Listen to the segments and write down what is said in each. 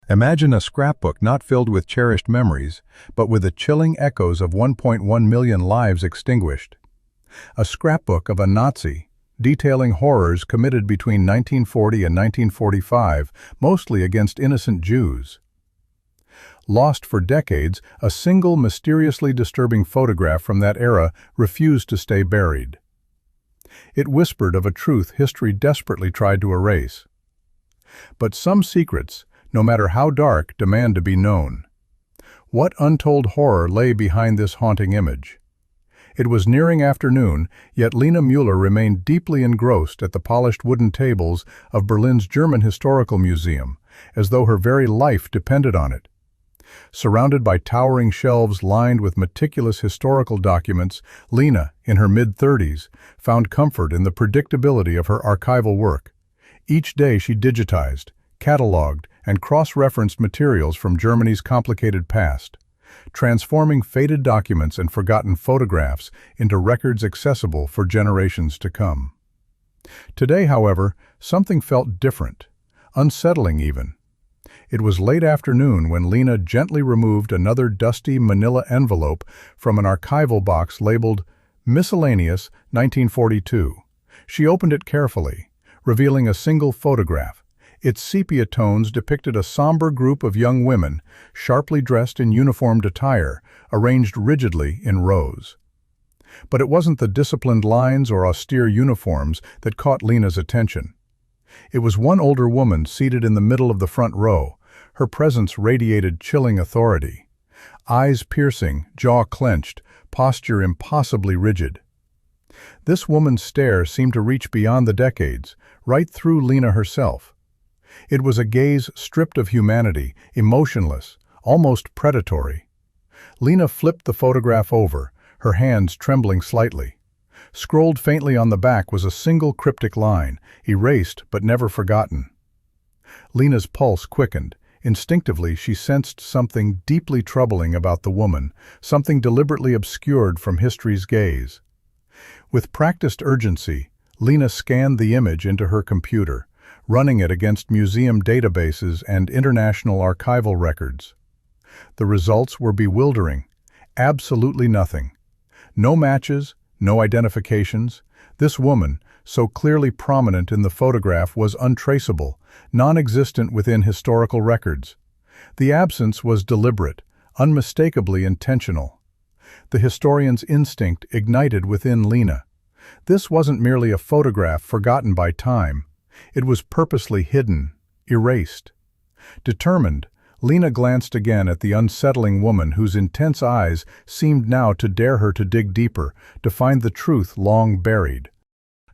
Imagine a scrapbook not filled with cherished memories, but with the chilling echoes of 1.1 million lives extinguished. A scrapbook of a Nazi, detailing horrors committed between 1940 and 1945, mostly against innocent Jews. Lost for decades, a single mysteriously disturbing photograph from that era refused to stay buried. It whispered of a truth history desperately tried to erase. But some secrets, no matter how dark, demand to be known. What untold horror lay behind this haunting image? It was nearing afternoon, yet Lena Mueller remained deeply engrossed at the polished wooden tables of Berlin's German Historical Museum, as though her very life depended on it. Surrounded by towering shelves lined with meticulous historical documents, Lena, in her mid-30s, found comfort in the predictability of her archival work. Each day she digitized, cataloged, and cross-referenced materials from Germany's complicated past, transforming faded documents and forgotten photographs into records accessible for generations to come. Today, however, something felt different, unsettling even. It was late afternoon when Lena gently removed another dusty manila envelope from an archival box labeled Miscellaneous 1942. She opened it carefully, revealing a single photograph. Its sepia tones depicted a somber group of young women, sharply dressed in uniformed attire, arranged rigidly in rows. But it wasn't the disciplined lines or austere uniforms that caught Lena's attention. It was one older woman seated in the middle of the front row. Her presence radiated chilling authority. Eyes piercing, jaw clenched, posture impossibly rigid. This woman's stare seemed to reach beyond the decades, right through Lena herself. It was a gaze stripped of humanity, emotionless, almost predatory. Lena flipped the photograph over, her hands trembling slightly. Scrolled faintly on the back was a single cryptic line, erased but never forgotten. Lena's pulse quickened. Instinctively, she sensed something deeply troubling about the woman, something deliberately obscured from history's gaze. With practiced urgency, Lena scanned the image into her computer, running it against museum databases and international archival records. The results were bewildering. Absolutely nothing. No matches, no identifications. This woman, so clearly prominent in the photograph, was untraceable, non-existent within historical records. The absence was deliberate, unmistakably intentional. The historian's instinct ignited within Lena. This wasn't merely a photograph forgotten by time. It was purposely hidden, erased. Determined, Lena glanced again at the unsettling woman whose intense eyes seemed now to dare her to dig deeper, to find the truth long buried.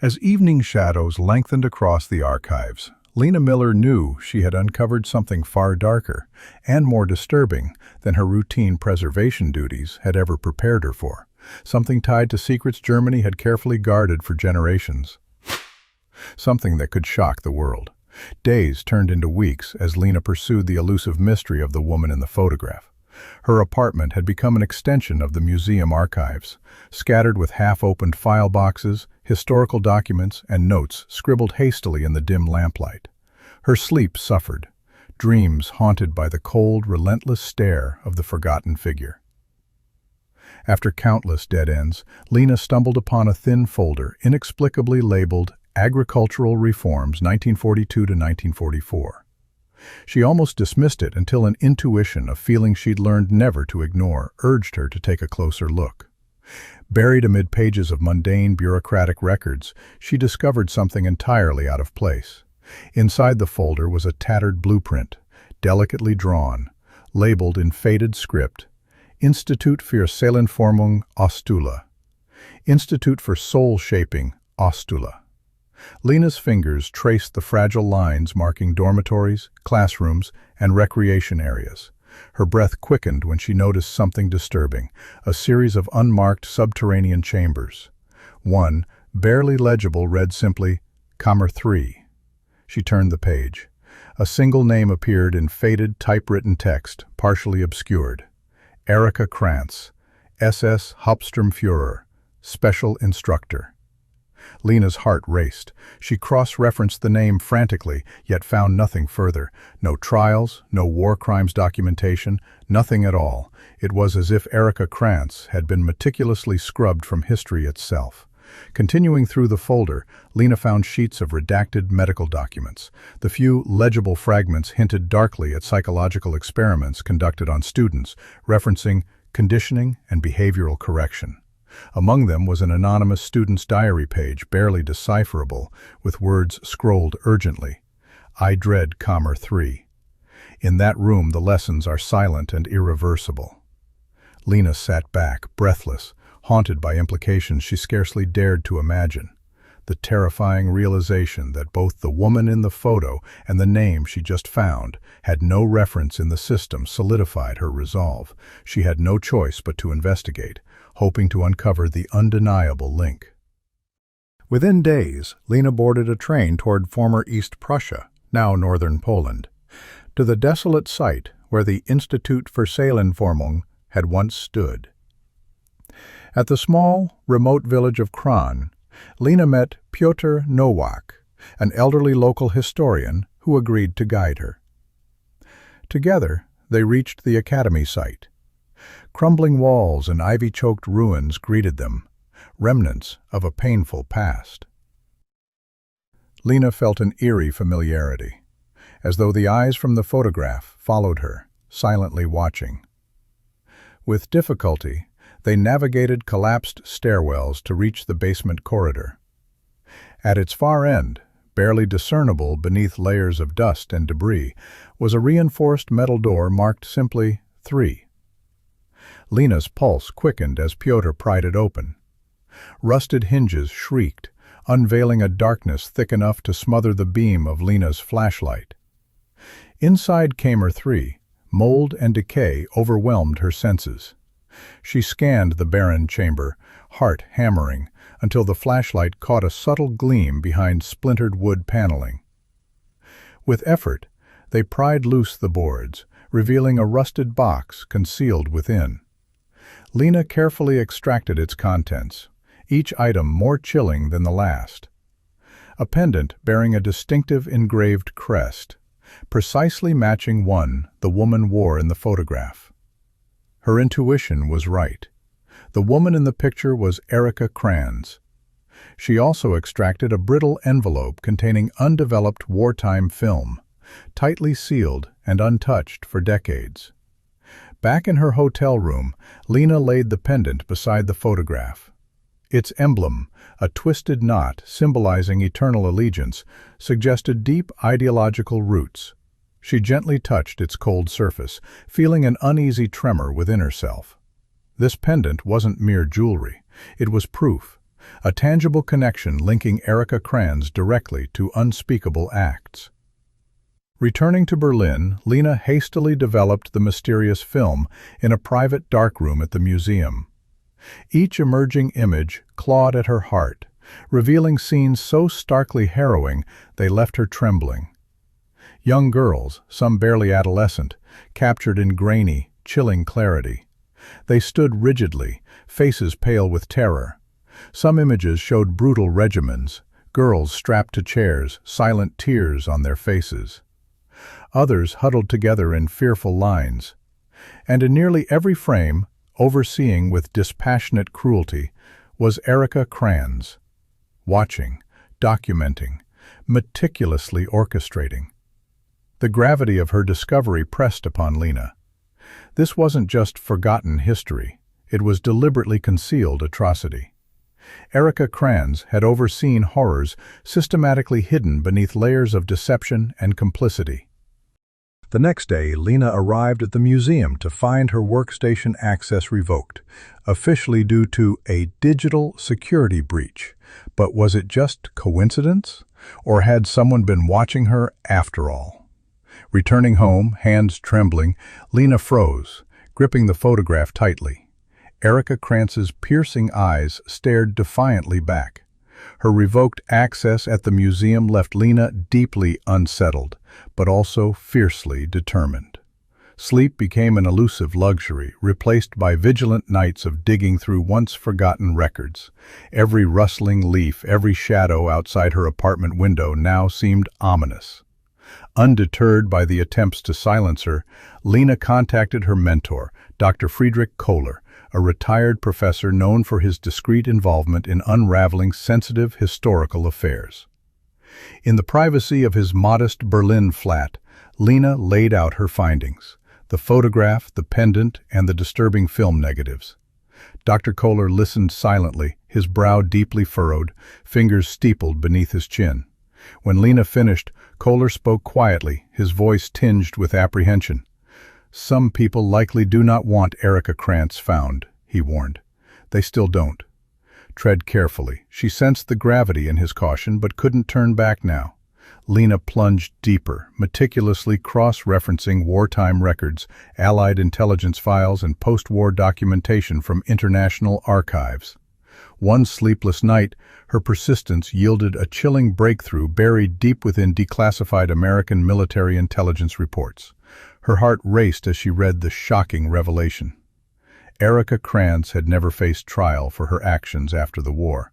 As evening shadows lengthened across the archives, Lena Mueller knew she had uncovered something far darker and more disturbing than her routine preservation duties had ever prepared her for, something tied to secrets Germany had carefully guarded for generations. Something that could shock the world. Days turned into weeks as Lena pursued the elusive mystery of the woman in the photograph. Her apartment had become an extension of the museum archives, scattered with half-opened file boxes, historical documents, and notes scribbled hastily in the dim lamplight. Her sleep suffered, dreams haunted by the cold, relentless stare of the forgotten figure. After countless dead ends, Lena stumbled upon a thin folder inexplicably labeled Agricultural Reforms 1942 to 1944. She almost dismissed it until an intuition, a feeling she'd learned never to ignore, urged her to take a closer look. Buried amid pages of mundane bureaucratic records, she discovered something entirely out of place. Inside the folder was a tattered blueprint, delicately drawn, labeled in faded script, Institut für Seelenformung Ostula, Institute for Soul Shaping Ostula. Lena's fingers traced the fragile lines marking dormitories, classrooms, and recreation areas. Her breath quickened when she noticed something disturbing, a series of unmarked subterranean chambers. One, barely legible, read simply, Kammer 3. She turned the page. A single name appeared in faded typewritten text, partially obscured. Erika Krantz, SS Hauptsturmführer, Special Instructor. Lena's heart raced. She cross-referenced the name frantically, yet found nothing further. No trials, no war crimes documentation, nothing at all. It was as if Erica Krantz had been meticulously scrubbed from history itself. Continuing through the folder, Lena found sheets of redacted medical documents. The few legible fragments hinted darkly at psychological experiments conducted on students, referencing conditioning and behavioral correction. Among them was an anonymous student's diary page, barely decipherable, with words scrolled urgently. I dread Commer 3. In that room the lessons are silent and irreversible. Lena sat back, breathless, haunted by implications she scarcely dared to imagine. The terrifying realization that both the woman in the photo and the name she just found had no reference in the system solidified her resolve. She had no choice but to investigate, hoping to uncover the undeniable link. Within days, Lena boarded a train toward former East Prussia, now northern Poland, to the desolate site where the Institute für Seelenformung had once stood. At the small, remote village of Kran, Lena met Piotr Nowak, an elderly local historian who agreed to guide her. Together, they reached the academy site. Crumbling walls and ivy-choked ruins greeted them, remnants of a painful past. Lena felt an eerie familiarity, as though the eyes from the photograph followed her, silently watching. With difficulty, they navigated collapsed stairwells to reach the basement corridor. At its far end, barely discernible beneath layers of dust and debris, was a reinforced metal door marked simply 3. Lena's pulse quickened as Piotr pried it open. Rusted hinges shrieked, unveiling a darkness thick enough to smother the beam of Lena's flashlight. Inside Commer 3, mold and decay overwhelmed her senses. She scanned the barren chamber, heart hammering, until the flashlight caught a subtle gleam behind splintered wood paneling. With effort, they pried loose the boards, revealing a rusted box concealed within. Lena carefully extracted its contents, each item more chilling than the last. A pendant bearing a distinctive engraved crest, precisely matching one the woman wore in the photograph. Her intuition was right. The woman in the picture was Erica Krantz. She also extracted a brittle envelope containing undeveloped wartime film, tightly sealed and untouched for decades. Back in her hotel room, Lena laid the pendant beside the photograph. Its emblem, a twisted knot symbolizing eternal allegiance, suggested deep ideological roots. She gently touched its cold surface, feeling an uneasy tremor within herself. This pendant wasn't mere jewelry. It was proof, a tangible connection linking Erica Krantz directly to unspeakable acts. Returning to Berlin, Lena hastily developed the mysterious film in a private darkroom at the museum. Each emerging image clawed at her heart, revealing scenes so starkly harrowing they left her trembling. Young girls, some barely adolescent, captured in grainy, chilling clarity. They stood rigidly, faces pale with terror. Some images showed brutal regimens, girls strapped to chairs, silent tears on their faces. Others huddled together in fearful lines. And in nearly every frame, overseeing with dispassionate cruelty, was Erica Krantz, watching, documenting, meticulously orchestrating. The gravity of her discovery pressed upon Lena. This wasn't just forgotten history, it was deliberately concealed atrocity. Erica Krantz had overseen horrors systematically hidden beneath layers of deception and complicity. The next day, Lena arrived at the museum to find her workstation access revoked, officially due to a digital security breach. But was it just coincidence? Or had someone been watching her after all? Returning home, hands trembling, Lena froze, gripping the photograph tightly. Erica Krantz's piercing eyes stared defiantly back. Her revoked access at the museum left Lena deeply unsettled, but also fiercely determined. Sleep became an elusive luxury, replaced by vigilant nights of digging through once-forgotten records. Every rustling leaf, every shadow outside her apartment window now seemed ominous. Undeterred by the attempts to silence her, Lena contacted her mentor, Dr. Friedrich Kohler, a retired professor known for his discreet involvement in unraveling sensitive historical affairs. In the privacy of his modest Berlin flat, Lena laid out her findings: the photograph, the pendant, and the disturbing film negatives. Dr. Kohler listened silently, his brow deeply furrowed, fingers steepled beneath his chin. When Lena finished, Kohler spoke quietly, his voice tinged with apprehension. "Some people likely do not want Erika Krantz found," he warned. "They still don't. Tread carefully." She sensed the gravity in his caution, but couldn't turn back now. Lena plunged deeper, meticulously cross-referencing wartime records, Allied intelligence files, and post-war documentation from international archives. One sleepless night, her persistence yielded a chilling breakthrough buried deep within declassified American military intelligence reports. Her heart raced as she read the shocking revelation. Erika Krantz had never faced trial for her actions after the war,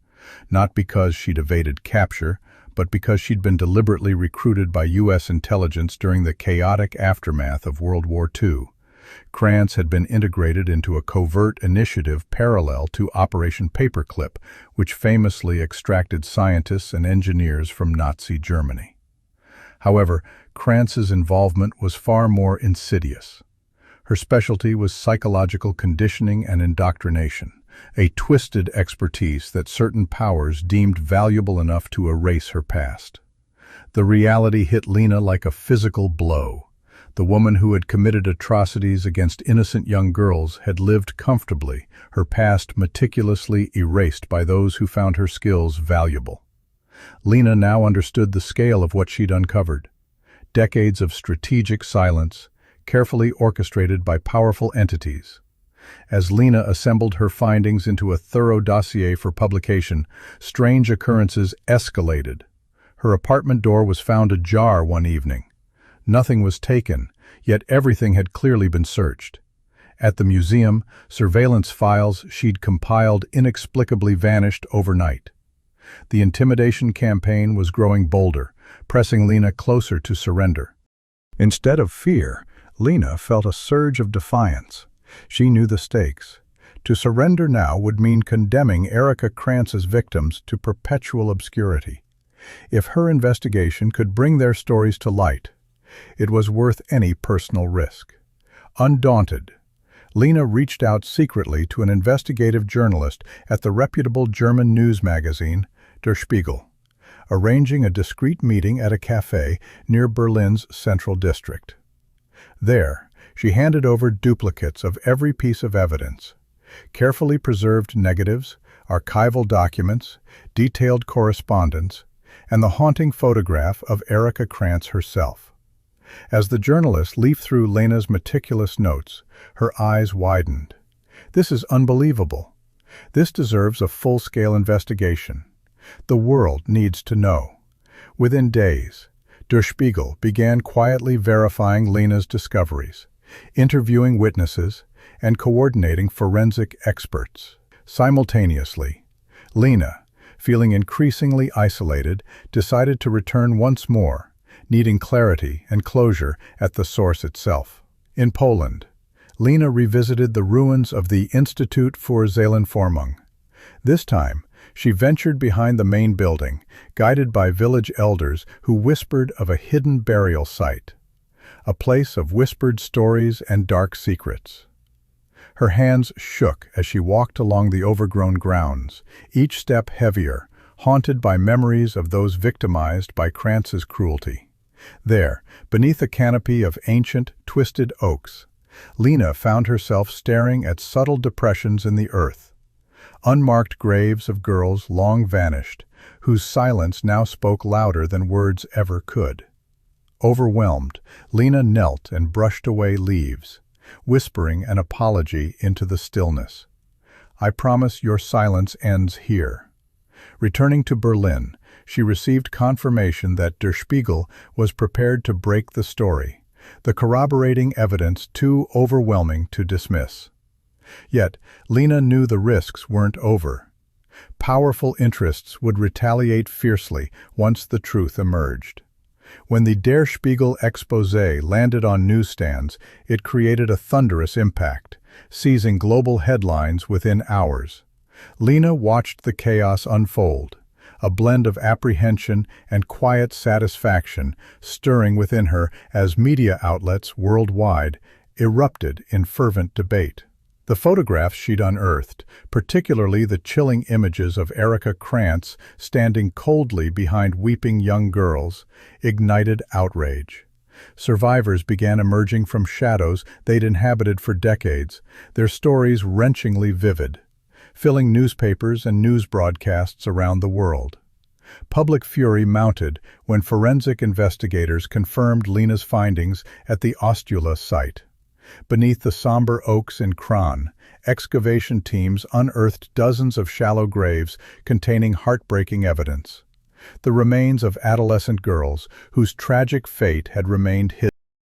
not because she'd evaded capture, but because she'd been deliberately recruited by U.S. intelligence during the chaotic aftermath of World War II. Krantz had been integrated into a covert initiative parallel to Operation Paperclip, which famously extracted scientists and engineers from Nazi Germany. However, Krantz's involvement was far more insidious. Her specialty was psychological conditioning and indoctrination, a twisted expertise that certain powers deemed valuable enough to erase her past. The reality hit Lena like a physical blow. The woman who had committed atrocities against innocent young girls had lived comfortably, her past meticulously erased by those who found her skills valuable. Lena now understood the scale of what she'd uncovered. Decades of strategic silence, carefully orchestrated by powerful entities. As Lena assembled her findings into a thorough dossier for publication, strange occurrences escalated. Her apartment door was found ajar one evening. Nothing was taken, yet everything had clearly been searched. At the museum, surveillance files she'd compiled inexplicably vanished overnight. The intimidation campaign was growing bolder, pressing Lena closer to surrender. Instead of fear, Lena felt a surge of defiance. She knew the stakes. To surrender now would mean condemning Erika Krantz's victims to perpetual obscurity. If her investigation could bring their stories to light, it was worth any personal risk. Undaunted, Lena reached out secretly to an investigative journalist at the reputable German news magazine, Der Spiegel, arranging a discreet meeting at a café near Berlin's Central District. There, she handed over duplicates of every piece of evidence: carefully preserved negatives, archival documents, detailed correspondence, and the haunting photograph of Erika Krantz herself. As the journalist leafed through Lena's meticulous notes, her eyes widened. "This is unbelievable. This deserves a full-scale investigation. The world needs to know." Within days, Der Spiegel began quietly verifying Lena's discoveries, interviewing witnesses, and coordinating forensic experts. Simultaneously, Lena, feeling increasingly isolated, decided to return once more, needing clarity and closure at the source itself. In Poland, Lena revisited the ruins of the Institute für Seelenformung. This time, she ventured behind the main building, guided by village elders who whispered of a hidden burial site, a place of whispered stories and dark secrets. Her hands shook as she walked along the overgrown grounds, each step heavier, haunted by memories of those victimized by Krantz's cruelty. There, beneath a canopy of ancient, twisted oaks, Lena found herself staring at subtle depressions in the earth, unmarked graves of girls long vanished, whose silence now spoke louder than words ever could. Overwhelmed, Lena knelt and brushed away leaves, whispering an apology into the stillness. "I promise your silence ends here." Returning to Berlin, she received confirmation that Der Spiegel was prepared to break the story, the corroborating evidence too overwhelming to dismiss. Yet, Lena knew the risks weren't over. Powerful interests would retaliate fiercely once the truth emerged. When the Der Spiegel exposé landed on newsstands, it created a thunderous impact, seizing global headlines within hours. Lena watched the chaos unfold, a blend of apprehension and quiet satisfaction stirring within her as media outlets worldwide erupted in fervent debate. The photographs she'd unearthed, particularly the chilling images of Erika Krantz standing coldly behind weeping young girls, ignited outrage. Survivors began emerging from shadows they'd inhabited for decades, their stories wrenchingly vivid, filling newspapers and news broadcasts around the world. Public fury mounted when forensic investigators confirmed Lena's findings at the Ostula site. Beneath the somber oaks in Kran, excavation teams unearthed dozens of shallow graves containing heartbreaking evidence. The remains of adolescent girls whose tragic fate had remained hidden.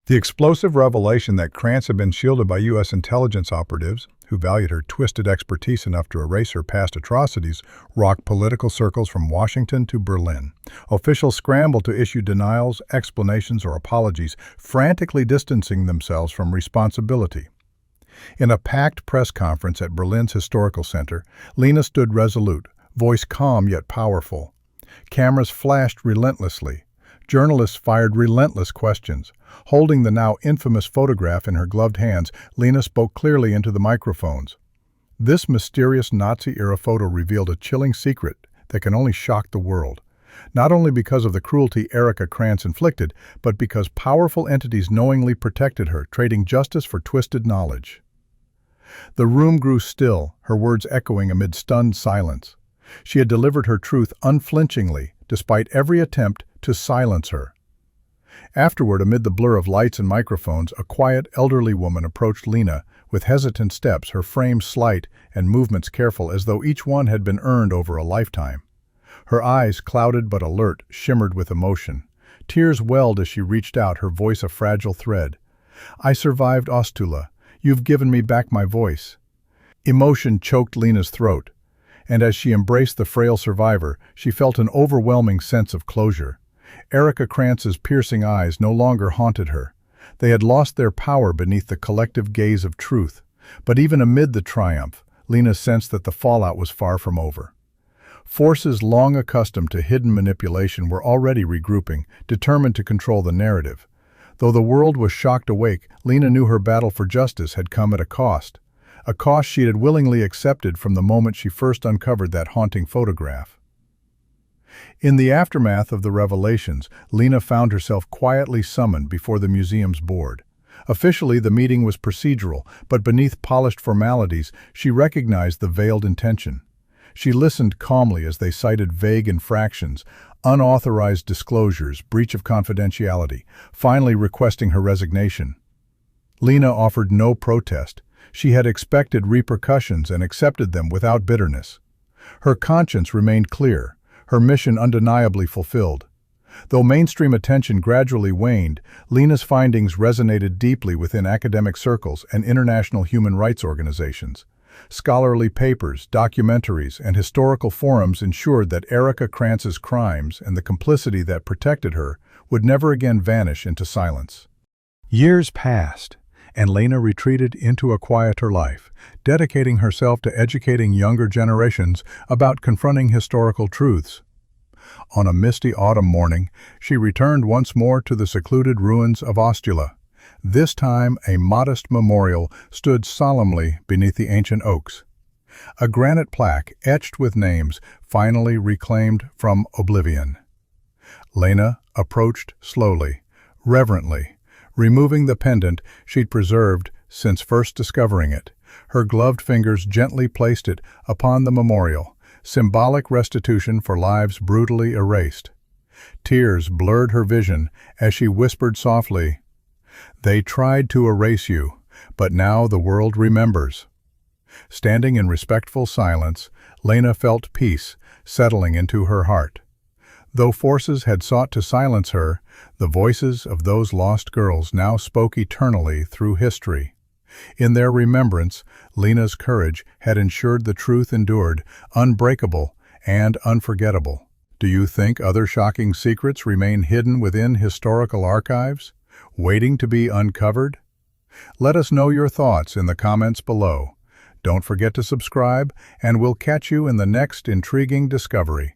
The explosive revelation that Krantz had been shielded by U.S. intelligence operatives, who valued her twisted expertise enough to erase her past atrocities, rocked political circles from Washington to Berlin. Officials scrambled to issue denials, explanations, or apologies, frantically distancing themselves from responsibility. In a packed press conference at Berlin's Historical Center, Lena stood resolute, voice calm yet powerful. Cameras flashed relentlessly. Journalists fired relentless questions. Holding the now infamous photograph in her gloved hands, Lena spoke clearly into the microphones. This mysterious Nazi-era photo revealed a chilling secret that can only shock the world. Not only because of the cruelty Erika Krantz inflicted, but because powerful entities knowingly protected her, trading justice for twisted knowledge. The room grew still, her words echoing amid stunned silence. She had delivered her truth unflinchingly, despite every attempt to silence her. Afterward, amid the blur of lights and microphones, a quiet, elderly woman approached Lena with hesitant steps, her frame slight and movements careful, as though each one had been earned over a lifetime. Her eyes, clouded but alert, shimmered with emotion. Tears welled as she reached out, her voice a fragile thread. "I survived Ostula. You've given me back my voice." Emotion choked Lena's throat, and as she embraced the frail survivor, she felt an overwhelming sense of closure. Erika Krantz's piercing eyes no longer haunted her. They had lost their power beneath the collective gaze of truth. But even amid the triumph, Lena sensed that the fallout was far from over. Forces long accustomed to hidden manipulation were already regrouping, determined to control the narrative. Though the world was shocked awake, Lena knew her battle for justice had come at a cost she had willingly accepted from the moment she first uncovered that haunting photograph. In the aftermath of the revelations, Lena found herself quietly summoned before the museum's board. Officially, the meeting was procedural, but beneath polished formalities, she recognized the veiled intention. She listened calmly as they cited vague infractions, unauthorized disclosures, breach of confidentiality, finally requesting her resignation. Lena offered no protest. She had expected repercussions and accepted them without bitterness. Her conscience remained clear, her mission undeniably fulfilled. Though mainstream attention gradually waned, Lena's findings resonated deeply within academic circles and international human rights organizations. Scholarly papers, documentaries, and historical forums ensured that Erika Krantz's crimes and the complicity that protected her would never again vanish into silence. Years passed, and Lena retreated into a quieter life, dedicating herself to educating younger generations about confronting historical truths. On a misty autumn morning, she returned once more to the secluded ruins of Ostula. This time, a modest memorial stood solemnly beneath the ancient oaks. A granite plaque, etched with names, finally reclaimed from oblivion. Lena approached slowly, reverently, removing the pendant she'd preserved since first discovering it. Her gloved fingers gently placed it upon the memorial, symbolic restitution for lives brutally erased. Tears blurred her vision as she whispered softly, "They tried to erase you, but now the world remembers." Standing in respectful silence, Lena felt peace settling into her heart. Though forces had sought to silence her, the voices of those lost girls now spoke eternally through history. In their remembrance, Lena's courage had ensured the truth endured, unbreakable and unforgettable. Do you think other shocking secrets remain hidden within historical archives, waiting to be uncovered? Let us know your thoughts in the comments below. Don't forget to subscribe, and we'll catch you in the next intriguing discovery.